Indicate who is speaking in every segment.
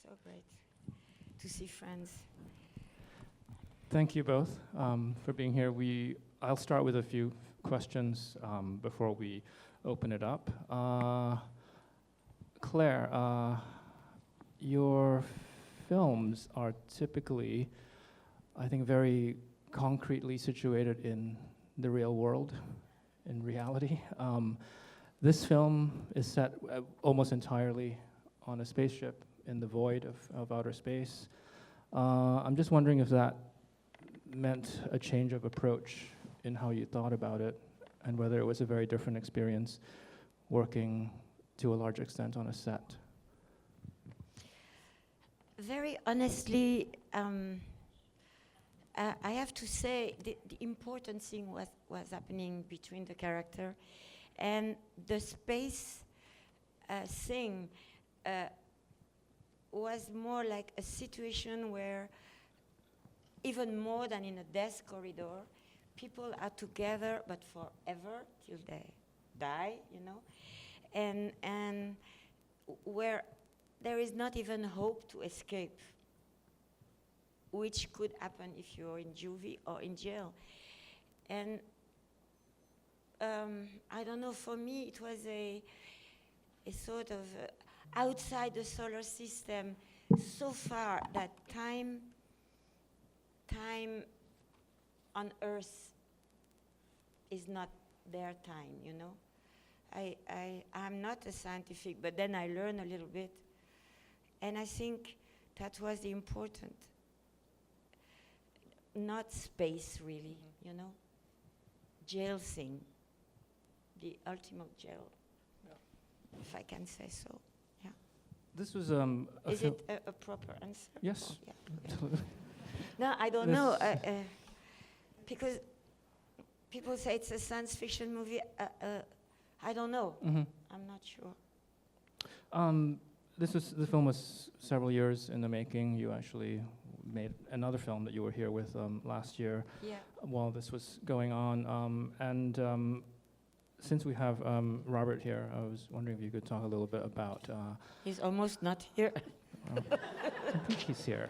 Speaker 1: so great to see friends.
Speaker 2: Thank you both for being here. I'll start with a few questions before we open it up. Claire, your films are typically, I think, very concretely situated in the real world, in reality. This film is set almost entirely on a spaceship in the void of outer space. I'm just wondering if that meant a change of approach in how you thought about it, and whether it was a very different experience working to a large extent on a set.
Speaker 1: Very honestly, I have to say the important thing was happening between the character, and the space thing was more like a situation where, even more than in a death corridor, people are together but forever till they die, you know, and where there is not even hope to escape, which could happen if you're in juvie or in jail. And I don't know, for me it was a sort of outside the solar system, so far that time on Earth is not their time, you know. I'm not a scientific, but then I learn a little bit, and I think that was the important, not space really, you know, jail thing, the ultimate jail, if I can say so. Yeah.
Speaker 2: This was
Speaker 1: Is it a proper answer?
Speaker 2: Yes.
Speaker 1: Oh, yeah. No, I don't know, because people say it's a science fiction movie. I don't know.
Speaker 2: Mm-hmm.
Speaker 1: I'm not sure.
Speaker 2: The film was several years in the making. You actually made another film that you were here with last year.
Speaker 1: Yeah.
Speaker 2: While this was going on. Since we have Robert here, I was wondering if you could talk a little bit about...
Speaker 1: He's almost not here.
Speaker 2: I think he's here.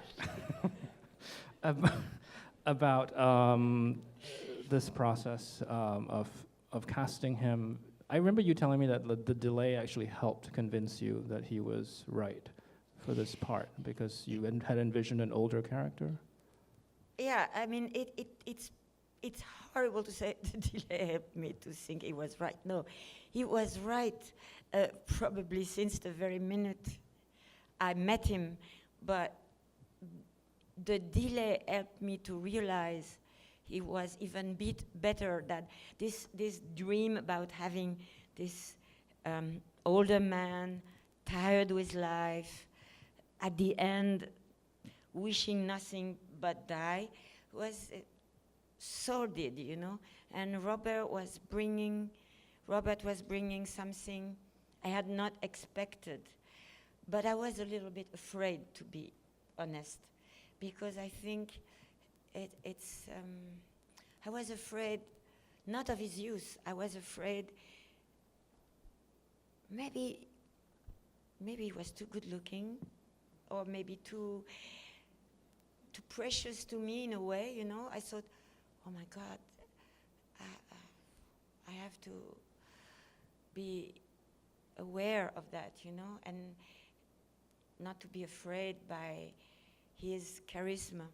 Speaker 2: About this process of casting him. I remember you telling me that the delay actually helped convince you that he was right for this part, because you had envisioned an older character.
Speaker 1: Yeah, I mean, it's horrible to say the delay helped me to think he was right. No, he was right probably since the very minute I met him, but the delay helped me to realize he was even better, that this dream about having this older man, tired with life, at the end wishing nothing but die, was sordid, you know. And Robert was bringing something I had not expected, but I was a little bit afraid, to be honest, because I think I was afraid not of his youth. I was afraid maybe he was too good looking, or maybe too precious to me in a way, you know. I thought, oh my God, I have to be aware of that, you know, and not to be afraid by his charisma.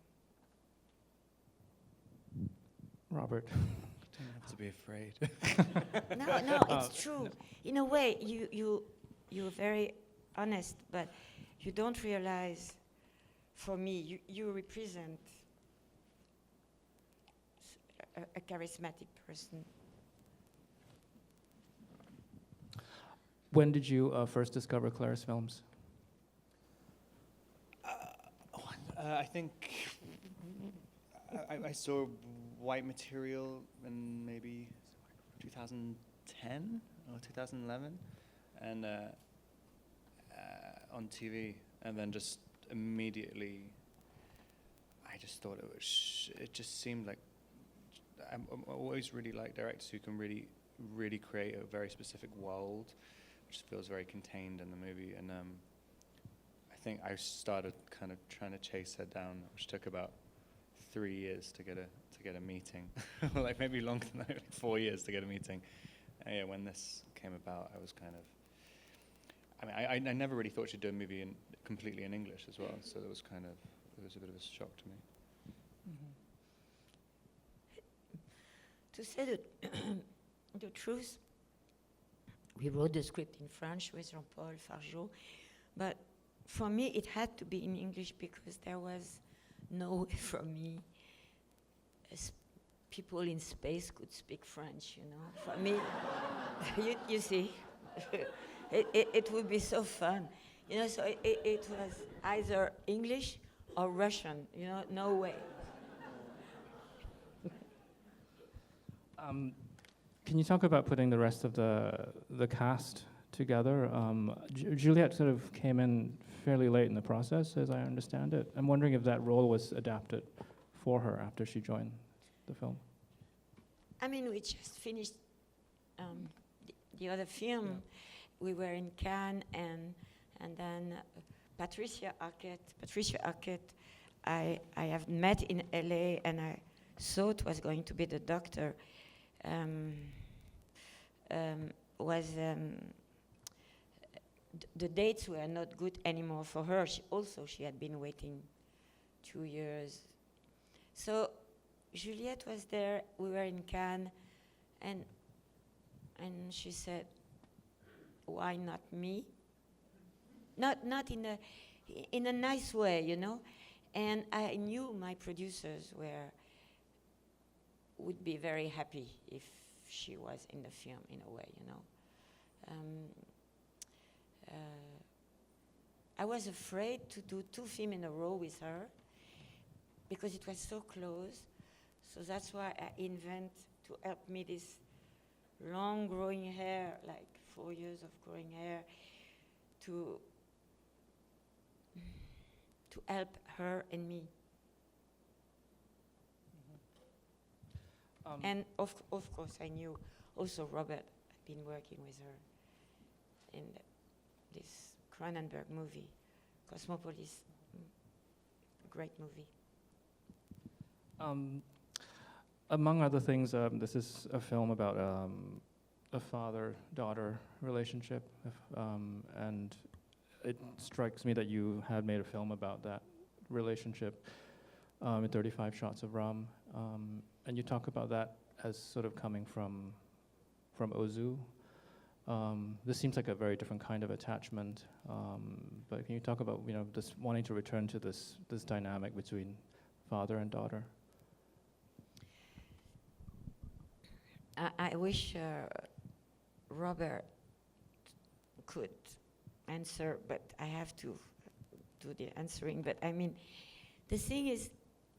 Speaker 2: Robert.
Speaker 3: You don't have to be afraid.
Speaker 1: No, it's true. In a way, you're very honest, but you don't realize, for me, you represent a charismatic person.
Speaker 2: When did you first discover Claire's films?
Speaker 3: I think I saw White Material in maybe 2010 or 2011, and on TV, and then just immediately, I just thought it just seemed like I always really like directors who can really create a very specific world, which feels very contained in the movie, and I think I started kind of trying to chase her down, which took about 3 years to get a meeting, like maybe longer than that, like 4 years to get a meeting. And yeah, when this came about, I was kind of, I mean, I never really thought she'd do a movie completely in English as well, so it was a bit of a shock to me.
Speaker 1: To say the truth, we wrote the script in French with Jean-Paul Fargeau, but for me it had to be in English because there was no way for me, as people in space could speak French, you know. For me, you see, it would be so fun, you know, so it was either English or Russian, you know, no way.
Speaker 2: Can you talk about putting the rest of the cast together? Juliette sort of came in fairly late in the process, as I understand it. I'm wondering if that role was adapted for her after she joined the film.
Speaker 1: I mean, we just finished the other film. Yeah. We were in Cannes, and then Patricia Arquette, I have met in LA, and I thought was going to be the doctor. The dates were not good anymore for her. She had been waiting 2 years. So Juliette was there. We were in Cannes, and she said, "Why not me?" Not in a nice way, you know. And I knew my producers would be very happy if she was in the film, in a way, you know. I was afraid to do 2 films in a row with her because it was so close. So that's why I invent to help me this long growing hair, like 4 years of growing hair, to help her and me. And of course, I knew also Robert. I've been working with her in this Cronenberg movie, Cosmopolis, great movie.
Speaker 2: Among other things, this is a film about a father-daughter relationship, and it strikes me that you had made a film about that relationship in 35 Shots of Rum. And you talk about that as sort of coming from Ozu. This seems like a very different kind of attachment. But can you talk about, you know, this wanting to return to this dynamic between father and daughter?
Speaker 1: I wish Robert could answer, but I have to do the answering. But I mean, the thing is,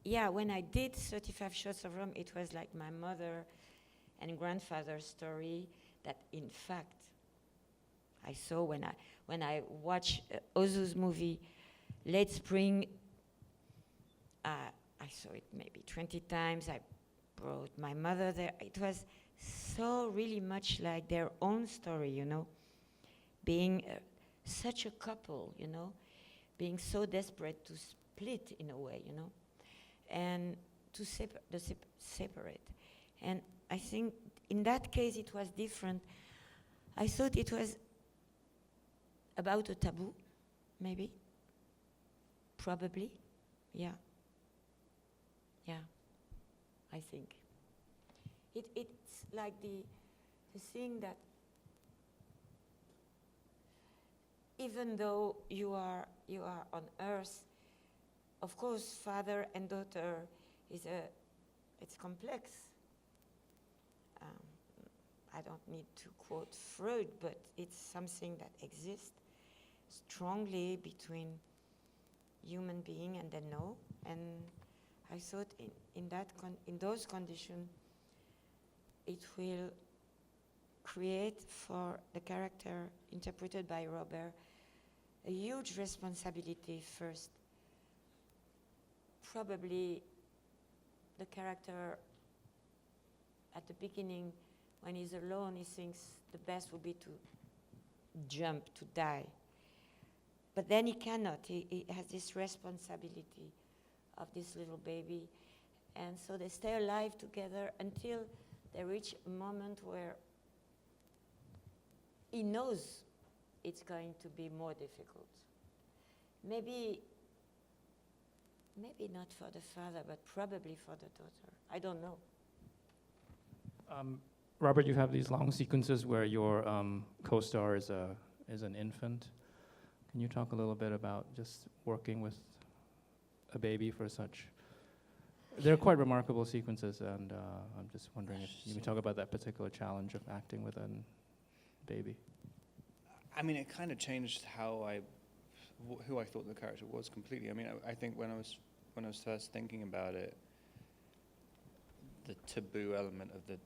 Speaker 1: yeah, when I did 35 Shots of Rum, it was like my mother and grandfather's story that, in fact, I saw when I watched Ozu's movie, Late Spring. I saw it maybe 20 times. I brought my mother there. It was so really much like their own story, you know, being such a couple, you know, being so desperate to split in a way, you know, and to separate. And I think in that case it was different. I thought it was about a taboo, maybe, probably, yeah, I think. It's like the thing that even though you are on Earth, of course, father and daughter it's complex. I don't need to quote Freud, but it's something that exists strongly between human being and the no. And I thought in those conditions, it will create for the character interpreted by Robert a huge responsibility first. Probably the character at the beginning, when he's alone, he thinks the best would be to jump, to die. But then he cannot. He has this responsibility of this little baby. And so they stay alive together until they reach a moment where he knows it's going to be more difficult. Maybe not for the father, but probably for the daughter. I don't know.
Speaker 2: Robert, you have these long sequences where your co-star is an infant. Can you talk a little bit about just working with a baby for such? They're quite remarkable sequences, and I'm just wondering if you can talk about that particular challenge of acting with a baby.
Speaker 3: I mean, it kind of changed how who I thought the character was completely. I mean, I think when I was first thinking about it, the taboo element of the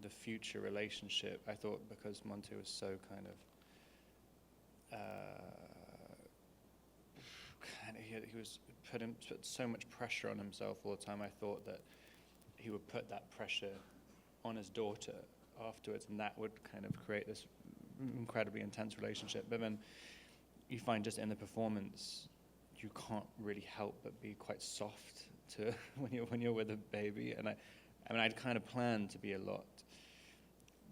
Speaker 3: future relationship, I thought because Monty was so kind of he was put so much pressure on himself all the time. I thought that he would put that pressure on his daughter afterwards, and that would kind of create this incredibly intense relationship. But then you find just in the performance, you can't really help but be quite soft to when you're with a baby. And I mean, I'd kind of planned to be a lot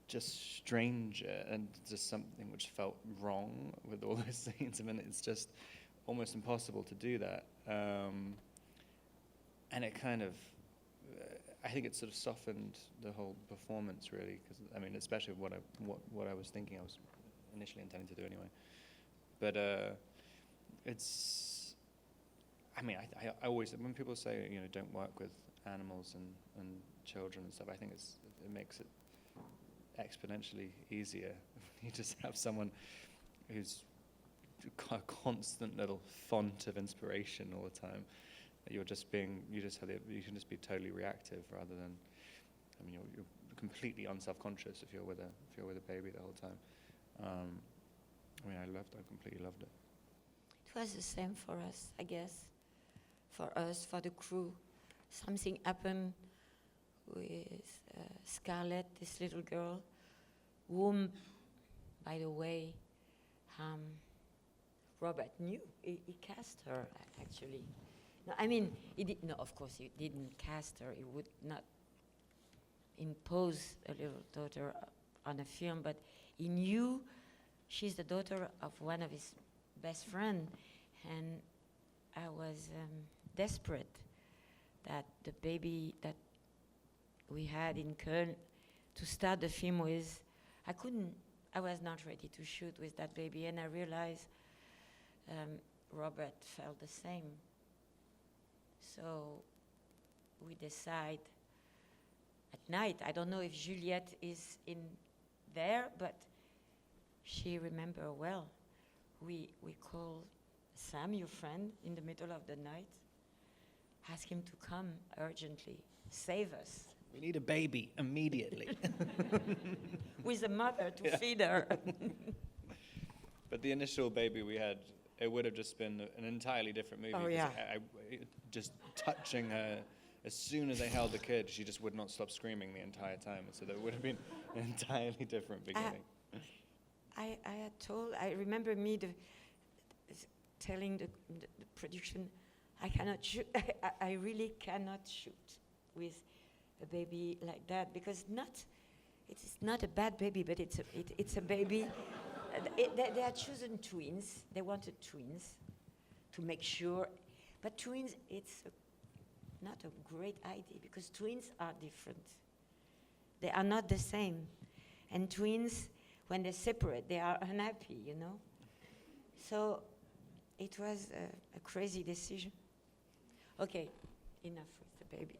Speaker 3: just stranger and just something which felt wrong with all those scenes. I mean, it's just almost impossible to do that. And it kind of, I think it sort of softened the whole performance really, because I mean, especially what I was thinking I was initially intending to do anyway. But it's, I mean, I always, when people say, you know, don't work with animals and children and stuff, I think it makes it exponentially easier. You just have someone who's a constant little font of inspiration all the time. You can just be totally reactive rather than, I mean, you're completely unself-conscious if you're with a baby the whole time. I mean, I completely loved it.
Speaker 1: It was the same for us, I guess. For us, for the crew, something happened with Scarlett, this little girl, whom, by the way, Robert knew. He cast her, actually. No, I mean, of course, he didn't cast her. He would not impose a little daughter on a film, but he knew she's the daughter of one of his best friends, and I was desperate that the baby that we had in Köln to start the film with, I was not ready to shoot with that baby, and I realized Robert felt the same. So we decide at night, I don't know if Juliette is in there, but she remember well. We call Sam, your friend, in the middle of the night, ask him to come urgently, save us.
Speaker 3: We need a baby immediately.
Speaker 1: With a mother to feed her.
Speaker 3: But the initial baby we had, it would have just been an entirely different movie.
Speaker 1: Oh, yeah.
Speaker 3: Just touching her, as soon as I held the kid, she just would not stop screaming the entire time. So that would have been an entirely different beginning.
Speaker 1: I remember telling the production, I cannot shoot, I really cannot shoot with a baby like that, because it's not a bad baby, but it's a baby. They had chosen twins. They wanted twins to make sure. But twins, it's not a great idea, because twins are different. They are not the same. And twins, when they separate, they are unhappy, you know? So it was a crazy decision. Okay, enough with the baby.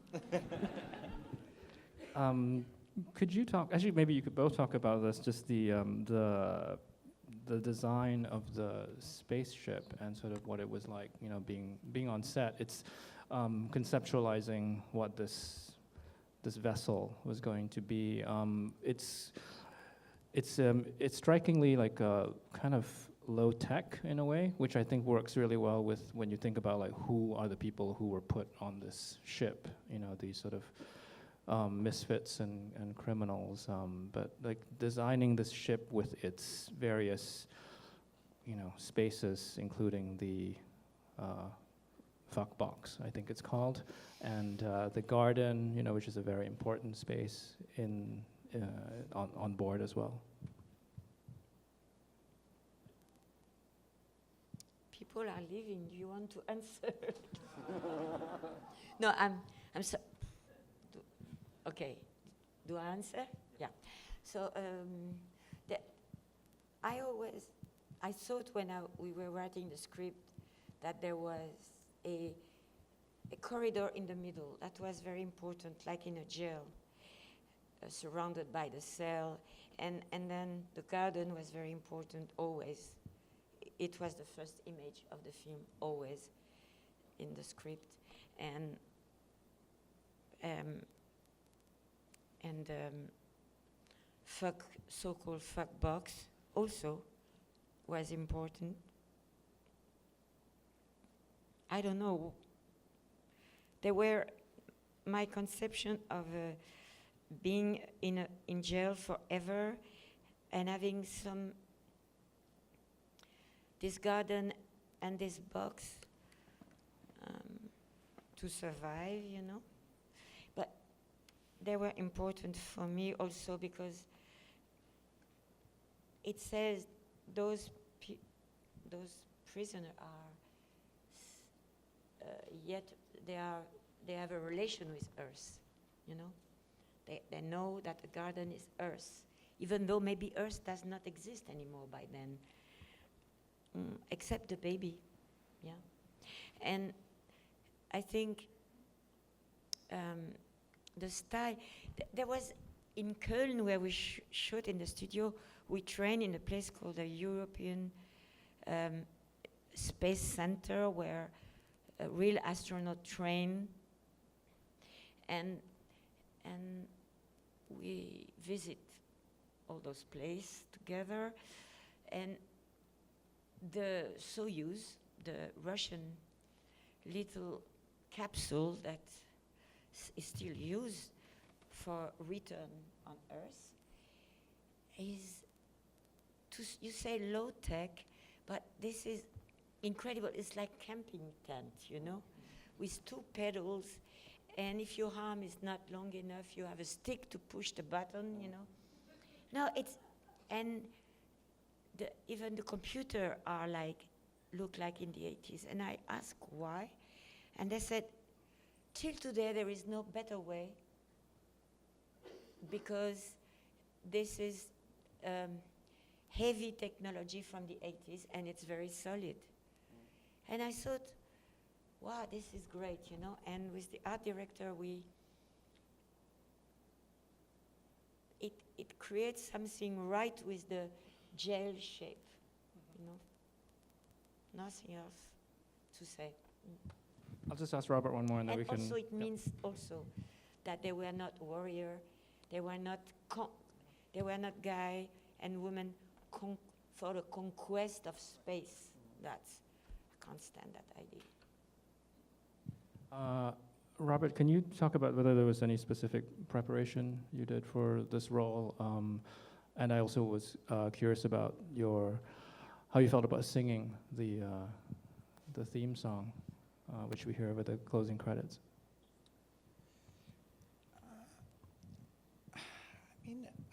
Speaker 2: Could you talk, actually maybe you could both talk about this, just the design of the spaceship and sort of what it was like, you know, being on set. It's conceptualizing what this vessel was going to be. It's strikingly like a kind of low tech in a way, which I think works really well with when you think about like who are the people who were put on this ship, you know, these sort of misfits and criminals, but like designing this ship with its various, spaces, including the fuck box, I think it's called, and the garden, which is a very important space on board as well.
Speaker 1: People are leaving. Do you want to answer? No, I'm so. Okay, do I answer? Yeah. So I thought when we were writing the script that there was a corridor in the middle. That was very important, like in a jail, surrounded by the cell, and then the garden was very important always. It was the first image of the film always in the script, and so-called fuck box also was important. I don't know. There were my conception of being in jail forever and having this garden and this box to survive, But they were important for me also because it says those prisoners are yet they have a relation with Earth, They know that the garden is Earth, even though maybe Earth does not exist anymore by then, except the baby, yeah. And I think the style. There was in Köln where we shot in the studio. We trained in a place called the European Space Center, where a real astronaut train, and we visit all those places together, and the Soyuz, the Russian little capsule that is still used for return on Earth, is, you say low tech, but this is incredible. It's like camping tent, with 2 pedals, and if your arm is not long enough, you have a stick to push the button, No, and even the computer look like in the 80s. And I asked why, and they said, till today there is no better way, because this is heavy technology from the 80s, and it's very solid. And I thought, wow, this is great, And with the art director, it creates something right with the gel shape, Nothing else to say.
Speaker 2: I'll just ask Robert one more, and then we can.
Speaker 1: Also, it means also that they were not warrior, they were not guy and woman for the conquest of space. I can't stand that idea.
Speaker 2: Robert, can you talk about whether there was any specific preparation you did for this role? And I also was curious about how you felt about singing the theme song, which we hear with the closing credits.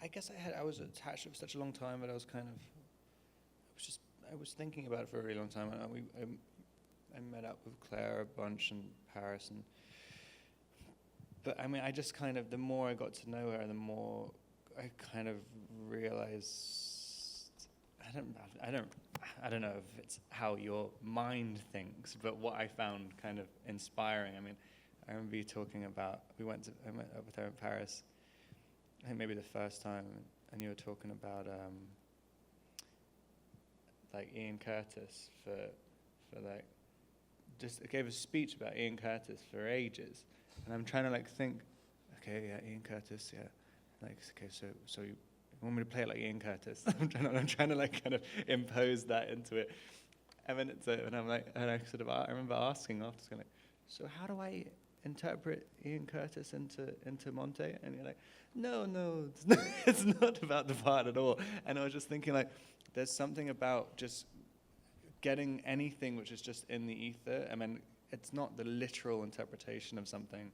Speaker 3: I guess I was attached to it for such a long time, but I was thinking about it for a really long time. And I met up with Claire a bunch in Paris, but I just kind of, the more I got to know her, the more I kind of realized, I don't know if it's how your mind thinks, but what I found kind of inspiring. I remember you talking about, I went up with her in Paris, I think maybe the first time, and you were talking about Ian Curtis for just gave a speech about Ian Curtis for ages, and I'm trying to think, okay, yeah, Ian Curtis, yeah, okay, so you want me to play it like Ian Curtis? I'm trying to kind of impose that into it, and then I remember asking after, so how do I interpret Ian Curtis into Monte? And you're like, no, it's not about the part at all. And I was just thinking, there's something about just getting anything which is just in the ether. I mean, it's not the literal interpretation of something.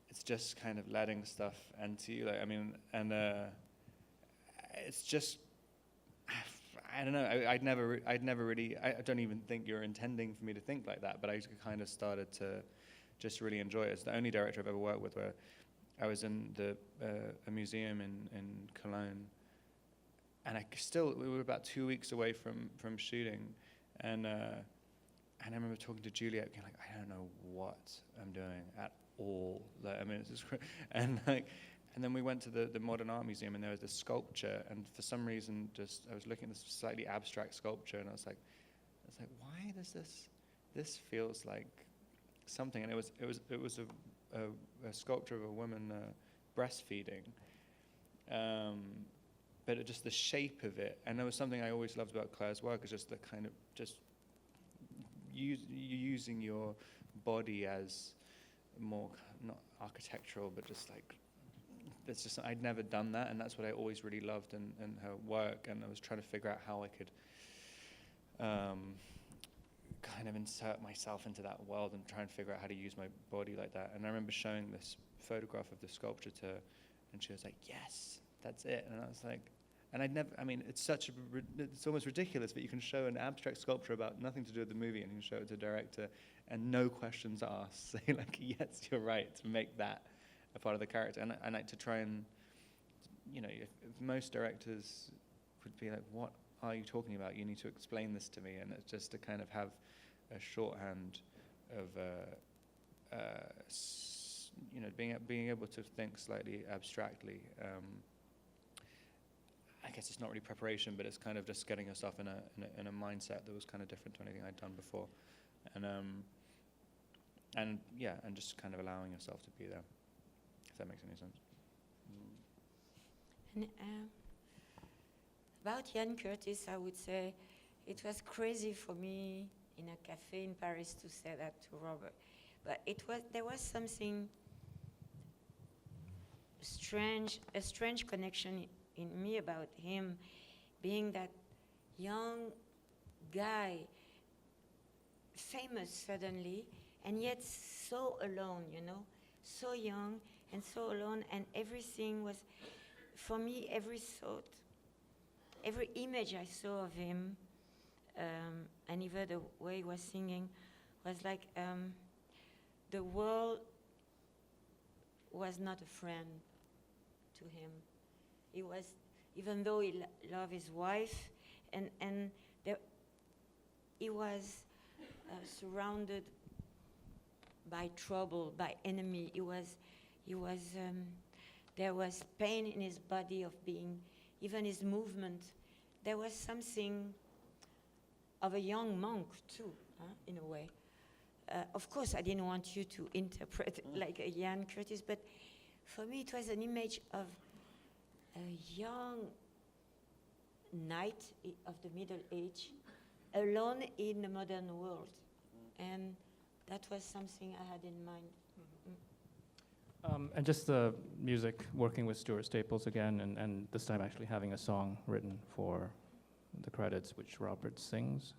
Speaker 3: It's just kind of letting stuff enter you. Like, I mean, and it's just, I don't know. I'd never really. I don't even think you're intending for me to think like that. But I kind of started to just really enjoy it. It's the only director I've ever worked with where I was in a museum in Cologne, and we were about 2 weeks away from shooting, and I remember talking to Juliet, being like, I don't know what I'm doing at all. Like, I mean, it's just and then we went to the Modern Art Museum, and there was this sculpture, and for some reason, just I was looking at this slightly abstract sculpture, and I was like, why does this feels like something? And it was a sculpture of a woman breastfeeding, but just the shape of it, and there was something I always loved about Claire's work, is just the kind of just using your body as more, not architectural, but just like, it's just, I'd never done that, and that's what I always really loved in her work, and I was trying to figure out how I could kind of insert myself into that world and try and figure out how to use my body like that. And I remember showing this photograph of the sculpture to her, and she was like, yes, that's it. And I was like, and I'd never, I mean, it's almost ridiculous, but you can show an abstract sculpture about nothing to do with the movie, and you can show it to a director, and no questions asked. Say like, yes, you're right, to make that a part of the character. And I like to try and, if most directors would be like, what are you talking about? You need to explain this to me. And it's just to kind of have a shorthand of, being able to think slightly abstractly. I guess it's not really preparation, but it's kind of just getting yourself in a mindset that was kind of different to anything I'd done before, and just kind of allowing yourself to be there, if that makes any sense.
Speaker 1: And, about Ian Curtis, I would say it was crazy for me in a cafe in Paris to say that to Robert, but there was something strange, a strange connection in me about him being that young guy, famous suddenly, and yet so alone, so young and so alone, and everything was, for me, every thought, every image I saw of him, and even the way he was singing, was like the world was not a friend to him. He was, even though he loved his wife, and he was surrounded by trouble, by enemy. There was pain in his body of being, even his movement. There was something of a young monk too, in a way. Of course, I didn't want you to interpret like a Ian Curtis, but for me it was an image of a young knight of the Middle Age, alone in the modern world. And that was something I had in mind.
Speaker 2: And just the music, working with Stuart Staples again, and this time actually having a song written for the credits, which Robert sings.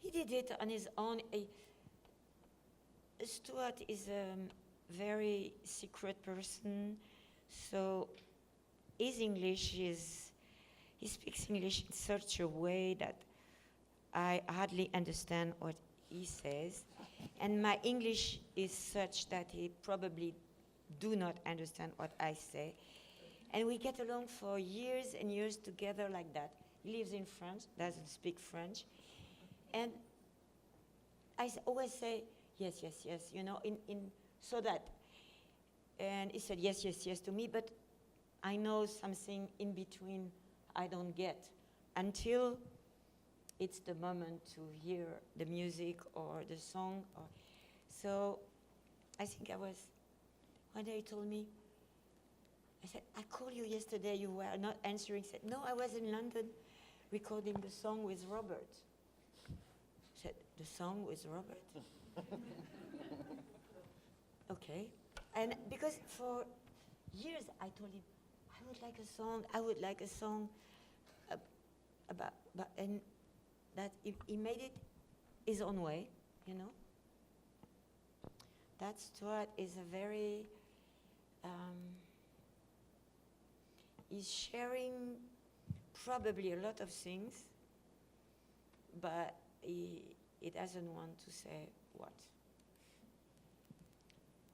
Speaker 1: He did it on his own. Stuart is a very secret person, so his English he speaks English in such a way that I hardly understand what he says, and my English is such that he probably do not understand what I say, and we get along for years and years together like that. He lives in France, doesn't speak French, and I always say yes, yes, yes, so that, and he said yes, yes, yes to me, but I know something in between I don't get until it's the moment to hear the music or the song. So I think one day he told me, I said, I called you yesterday, you were not answering. He said, no, I was in London recording the song with Robert. I said, the song with Robert? Okay. And because for years I told him, I would like a song and that he made it his own way, you know. That Stuart is a very, he's sharing probably a lot of things, but he doesn't want to say what.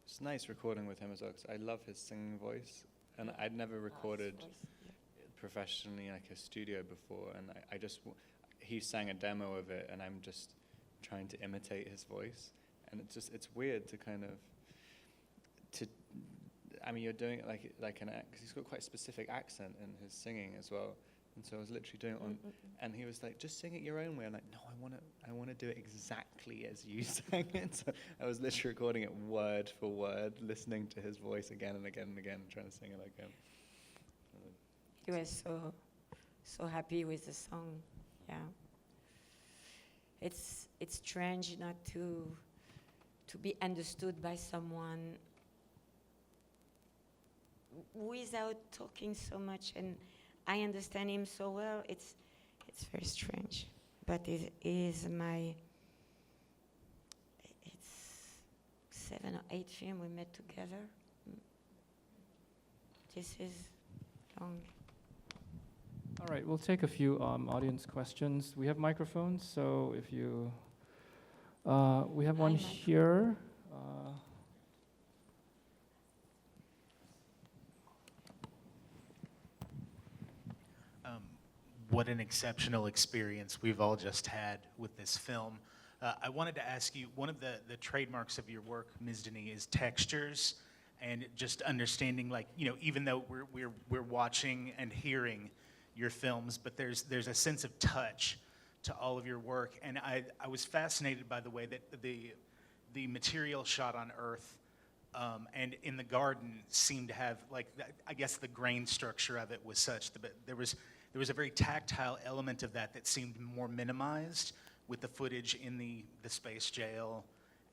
Speaker 3: It's nice recording with him as well, 'cause I love his singing voice, and I'd never recorded professionally like a studio before, and I just he sang a demo of it, and I'm just trying to imitate his voice, and it's weird to kind of I mean, you're doing it like an act, because he's got quite a specific accent in his singing as well, and so I was literally doing it on, and he was like, just sing it your own way. I'm like, no, I want to do it exactly as you sang it. So I was literally recording it word for word, listening to his voice again and again and again, and trying to sing it like him.
Speaker 1: He was so happy with the song. Yeah. It's strange not to be understood by someone without talking so much, and I understand him so well. It's very strange, but it's 7 or 8 films we made together. This is long.
Speaker 2: All right, we'll take a few audience questions. We have microphones, so if you, we have one here.
Speaker 4: What an exceptional experience we've all just had with this film. I wanted to ask you, one of the trademarks of your work, Ms. Denis, is textures, and just understanding, like, you know, even though we're watching and hearing your films, but there's a sense of touch to all of your work, and I was fascinated by the way that the material shot on Earth and in the garden seemed to have, like, I guess the grain structure of it was such that there was a very tactile element of that seemed more minimized with the footage in the space jail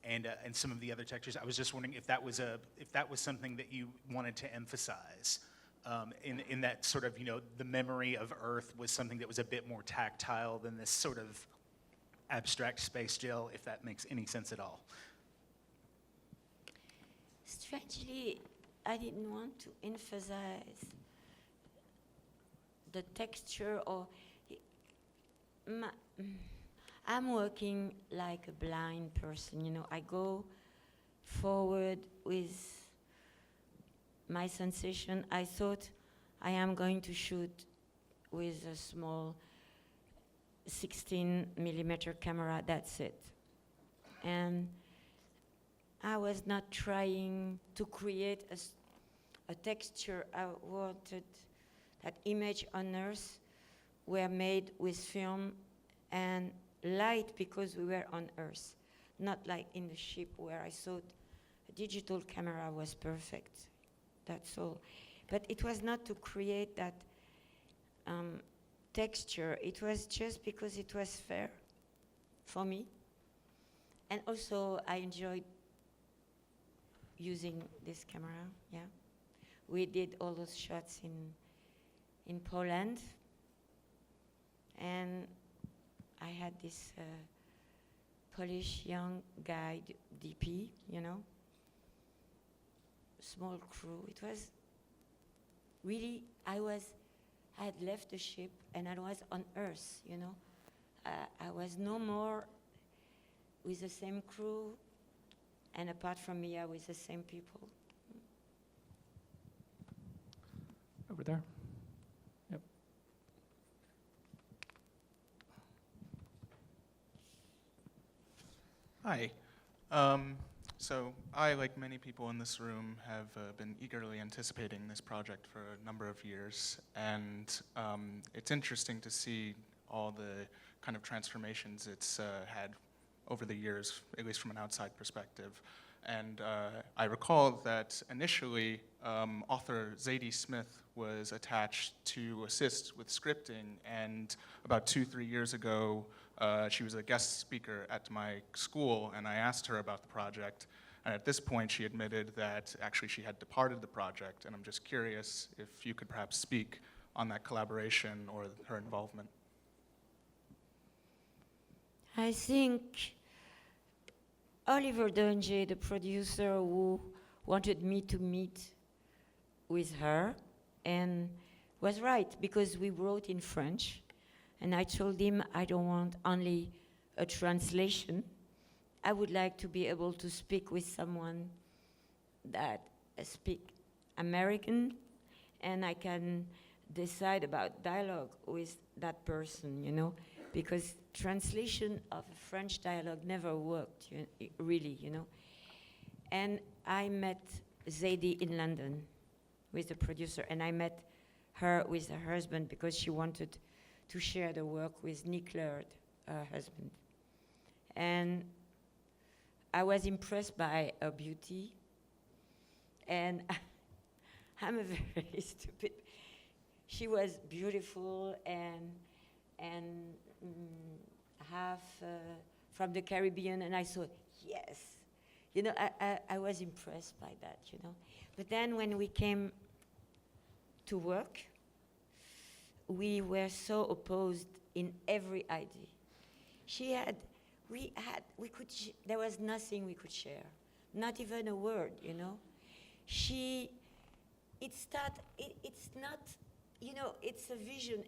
Speaker 4: and some of the other textures. I was just wondering if that was something that you wanted to emphasize in that sort of, you know, the memory of Earth was something that was a bit more tactile than this sort of abstract space jail, if that makes any sense at all.
Speaker 1: Strangely, I didn't want to emphasize the texture, or I'm working like a blind person, you know. I go forward with my sensation. I thought I am going to shoot with a small 16mm camera, that's it. And I was not trying to create a texture. I wanted that image on Earth were made with film and light, because we were on Earth, not like in the ship where I thought a digital camera was perfect. That's all. But it was not to create that texture. It was just because it was fair for me. And also I enjoyed using this camera, yeah. We did all those shots in Poland, and I had this Polish young guy, DP, you know, small crew. It was really, I had left the ship and I was on Earth, you know. I was no more with the same crew, and apart from me, I was the same people.
Speaker 2: Over there. Yep.
Speaker 5: Hi. So I, like many people in this room, have been eagerly anticipating this project for a number of years, and it's interesting to see all the kind of transformations it's had over the years, at least from an outside perspective. And I recall that initially author Zadie Smith was attached to assist with scripting, and about 2-3 years ago she was a guest speaker at my school, and I asked her about the project, and at this point she admitted that actually she had departed the project, and I'm just curious if you could perhaps speak on that collaboration or her involvement.
Speaker 1: I think Oliver Dungy, the producer who wanted me to meet with her, and was right, because we wrote in French, and I told him I don't want only a translation. I would like to be able to speak with someone that speak American, and I can decide about dialogue with that person, you know, because translation of a French dialogue never worked, really, you know. And I met Zadie in London with the producer, and I met her with her husband because she wanted to share the work with Nick Laird, her husband. And I was impressed by her beauty, and I'm a very stupid. She was beautiful and half from the Caribbean, and I thought, yes, you know, I was impressed by that, you know. But then when we came to work, we were so opposed in every idea. There was nothing we could share, not even a word, you know. It's not, you know, it's a vision,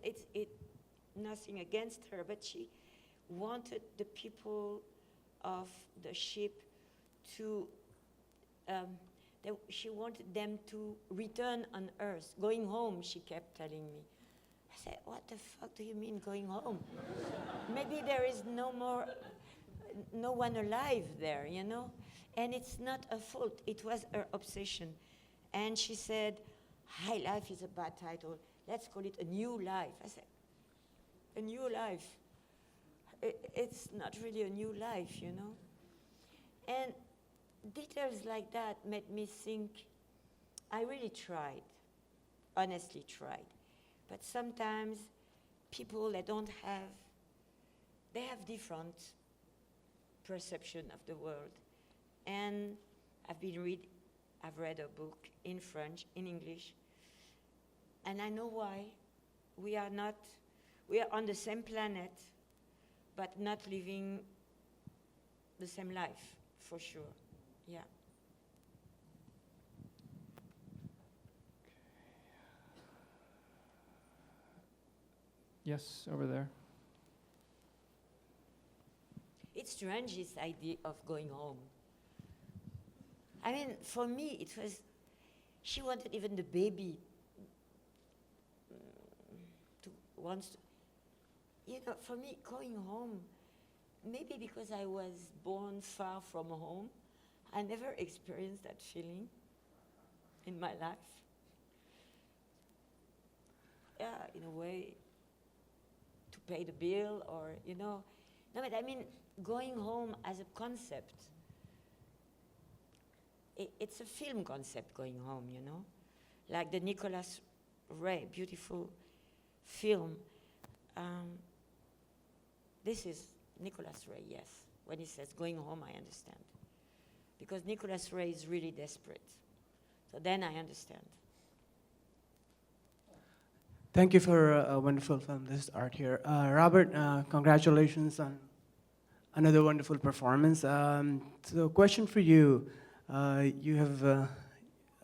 Speaker 1: nothing against her, but she wanted the people of the ship to, she wanted them to return on Earth, going home, she kept telling me. I said, what the fuck do you mean going home? Maybe there is no one alive there, you know? And it's not a fault, it was her obsession. And she said, High Life is a bad title, let's call it A New Life. I said, a new life? It's not really a new life, you know? And details like that made me think, I really tried, honestly tried. But sometimes people that they have different perception of the world. And I've read a book in French, in English, and I know why. We are on the same planet, but not living the same life, for sure, yeah.
Speaker 2: Yes, over there.
Speaker 1: It's strange, this idea of going home. I mean, for me, it was, she wanted even the baby you know, for me, going home, maybe because I was born far from home, I never experienced that feeling in my life. Yeah, in a way, to pay the bill or, you know. No, but I mean, going home as a concept, it's a film concept, going home, you know. Like the Nicholas Ray, beautiful film. This is Nicholas Ray, yes. When he says going home, I understand. Because Nicholas Ray is really desperate. So then I understand.
Speaker 6: Thank you for a wonderful film. This is Art here. Robert, congratulations on another wonderful performance. So question for you. You have,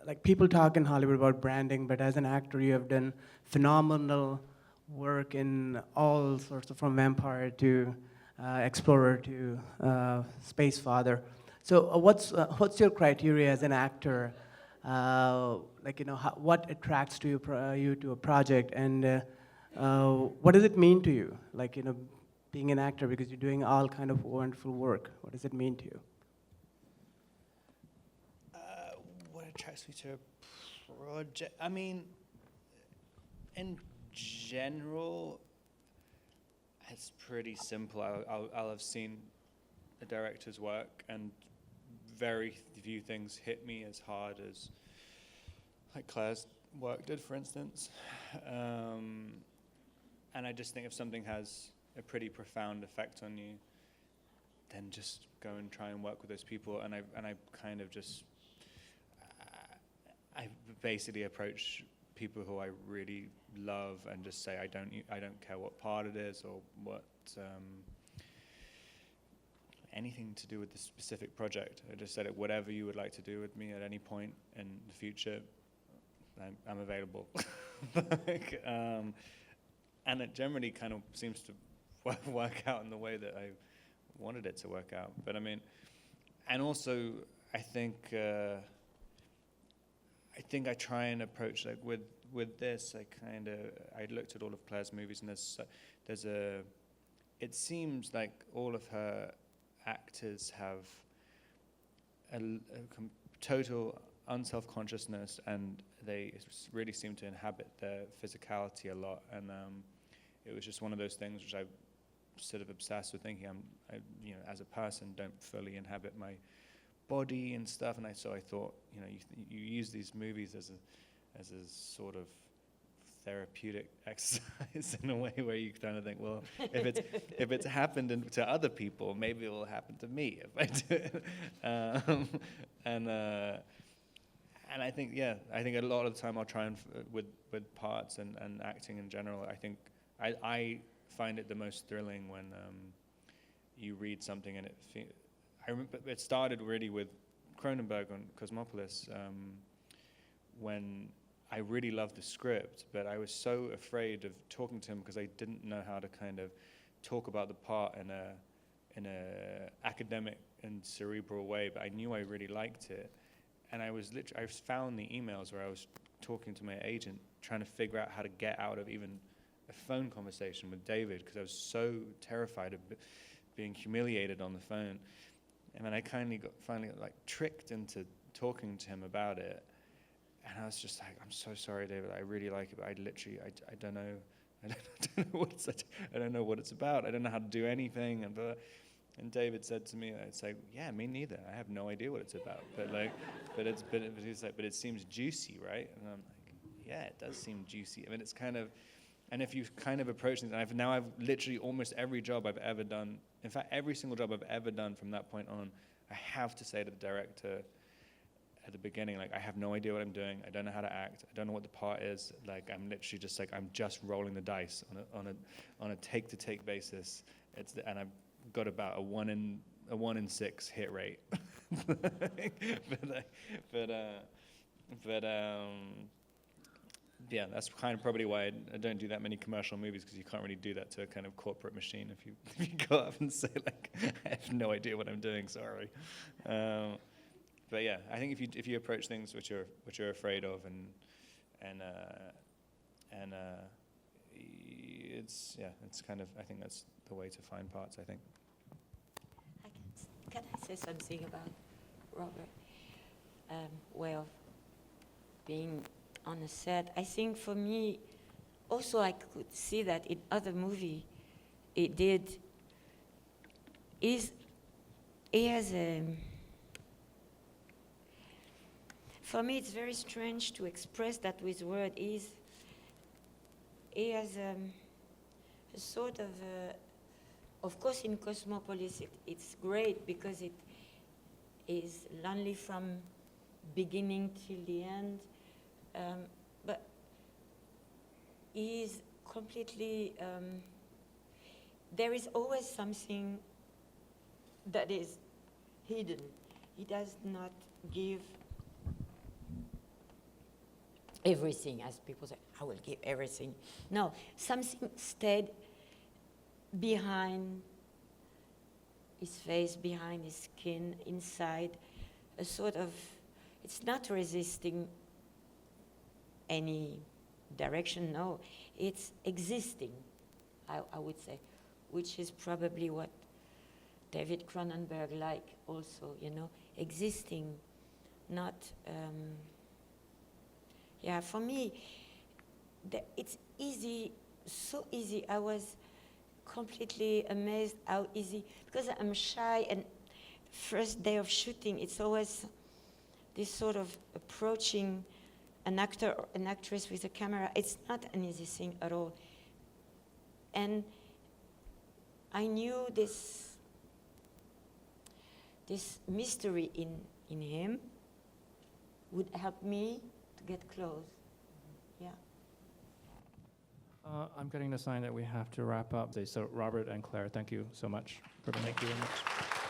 Speaker 6: like people talk in Hollywood about branding, but as an actor you have done phenomenal work in all sorts of, from vampire to explorer to space father. So what's your criteria as an actor? Like, you know, what attracts to you to a project, and what does it mean to you? Like, you know, being an actor, because you're doing all kind of wonderful work. What does it mean to you?
Speaker 3: What attracts me to a project? I mean, in general, it's pretty simple. I'll have seen a director's work, and very few things hit me as hard as like Claire's work did, for instance. And I just think if something has a pretty profound effect on you, then just go and try and work with those people. And I kind of just, I basically approach people who I really love and just say, I don't care what part it is or what anything to do with this specific project. I just said it, whatever you would like to do with me at any point in the future, I'm available. Like, and it generally kind of seems to work out in the way that I wanted it to work out. But I mean, and also I think I try and approach, like with this, I looked at all of Claire's movies, and it seems like all of her actors have a total unself-consciousness, and they really seem to inhabit their physicality a lot. And it was just one of those things which I sort of obsessed with, thinking I as a person don't fully inhabit my body and stuff. And so I thought, you use these movies as a sort of therapeutic exercise in a way, where you kind of think, well, if it's happened to other people, maybe it will happen to me if I do it. And I think a lot of the time I'll try and with parts and acting in general, I think I find it the most thrilling when you read something and I remember it started really with Cronenberg on Cosmopolis, when I really loved the script, but I was so afraid of talking to him because I didn't know how to kind of talk about the part in a academic and cerebral way, but I knew I really liked it. And I found the emails where I was talking to my agent, trying to figure out how to get out of even a phone conversation with David, because I was so terrified of being humiliated on the phone. And then I finally got like tricked into talking to him about it. And I was just like, I'm so sorry, David, I really like it, but I don't know. I don't know what it's about. I don't know how to do anything. And David said to me, it's like, yeah, me neither. I have no idea what it's about. But he's like, but it seems juicy, right? And I'm like, yeah, it does seem juicy. I mean, it's kind of, and if you kind of approach things, and I've literally almost every job I've ever done, in fact, every single job I've ever done from that point on, I have to say to the director at the beginning, like, I have no idea what I'm doing. I don't know how to act. I don't know what the part is. Like, I'm literally just like, I'm just rolling the dice on a take-to-take basis. And I've got about a 1 in 6 hit rate. Yeah, that's kind of probably why I don't do that many commercial movies, because you can't really do that to a kind of corporate machine if you go up and say, like, I have no idea what I'm doing, sorry. But yeah, I think if you approach things which you're afraid of, it's kind of, I think that's the way to find parts, I think.
Speaker 1: Can I say something about Robert? Way of being on a set. I think for me, also I could see that in other movie, he has a. For me, it's very strange to express that with word. He has a sort of course, in Cosmopolis, it's great because it is lonely from beginning till the end, but he is completely. There is always something that is hidden. He does not give everything, as people say, I will give everything. No, something stayed behind his face, behind his skin, inside, a sort of, it's not resisting any direction, no, it's existing, I would say, which is probably what David Cronenberg like also, existing, not, for me, it's easy, so easy. I was completely amazed how easy, because I'm shy, and first day of shooting, it's always this sort of approaching an actor or an actress with a camera. It's not an easy thing at all. And I knew this mystery in him would help me to get close. Yeah.
Speaker 2: I'm getting the sign that we have to wrap up. So Robert and Claire, thank you so much for being here. Thank you very much.